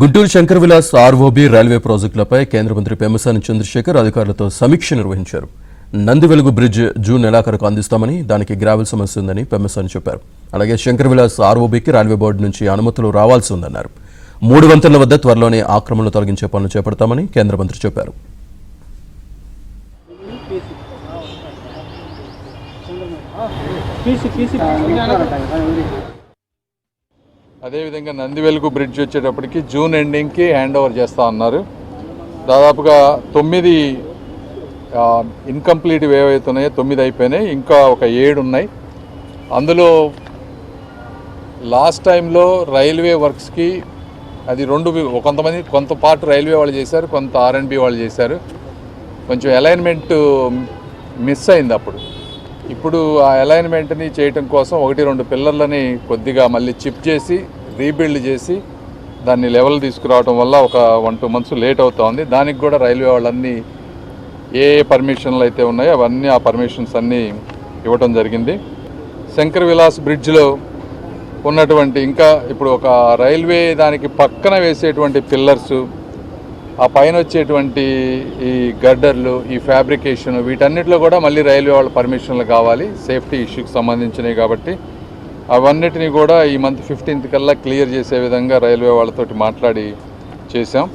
Guntur Shankar Vilas ROB railway ప్రాజెక్టులపై కేంద్ర మంత్రి పెమ్మసాని చంద్రశేఖర్ అధికారులతో సమీక్ష నిర్వహించారు. నందివెలుగు బ్రిడ్జ్ జూన్ నెలాఖరుకు అందిస్తామని, దానికి గ్రావెల్ సమస్య ఉందని పెమ్మసాని చెప్పారు. అలాగే శంకర్ విలాస్ ఆర్ఓబికి రైల్వే బోర్డు నుంచి అనుమతులు రావాల్సి ఉందన్నారు. 3 వంతెనల వద్ద త్వరలోనే ఆక్రమణలు తొలగించే పనులు చేపడతామని కేంద్ర మంత్రి చెప్పారు. అదేవిధంగా నందివెలుగు బ్రిడ్జ్ వచ్చేటప్పటికి జూన్ ఎండింగ్కి హ్యాండ్ ఓవర్ చేస్తూ ఉన్నారు. దాదాపుగా 9 ఇన్కంప్లీట్ ఏవైతే ఉన్నాయో 9 అయిపోయినాయి, ఇంకా ఒక 7 ఉన్నాయి. అందులో లాస్ట్ టైంలో రైల్వే వర్క్స్కి అది కొంత పార్ట్ రైల్వే వాళ్ళు చేశారు, కొంత R&B వాళ్ళు చేశారు. కొంచెం అలైన్మెంట్ మిస్ అయింది. ఇప్పుడు ఆ అలైన్మెంట్ని చేయటం కోసం 1-2 పిల్లర్లని కొద్దిగా మళ్ళీ చిప్ చేసి రీబిల్డ్ చేసి దాన్ని లెవెల్ తీసుకురావడం వల్ల ఒక 1-2 months లేట్ అవుతూ ఉంది. దానికి కూడా రైల్వే వాళ్ళన్నీ ఏ పర్మిషన్లు అయితే ఉన్నాయో అవన్నీ ఆ పర్మిషన్స్ అన్నీ ఇవ్వటం జరిగింది. శంకర్ విలాస్ బ్రిడ్జ్లో ఉన్నటువంటి ఇంకా ఇప్పుడు ఒక రైల్వే దానికి పక్కన వేసేటువంటి పిల్లర్సు, ఆ పైన వచ్చేటువంటి ఈ గడ్డర్లు, ఈ ఫ్యాబ్రికేషన్, వీటన్నిటిలో కూడా మళ్ళీ రైల్వే వాళ్ళ పర్మిషన్లు కావాలి, సేఫ్టీ ఇష్యూకి సంబంధించినవి. కాబట్టి అవన్నిటిని కూడా ఈ మంత్ 15th కల్లా క్లియర్ చేసే విధంగా రైల్వే వాళ్ళతోటి మాట్లాడి చేశాం.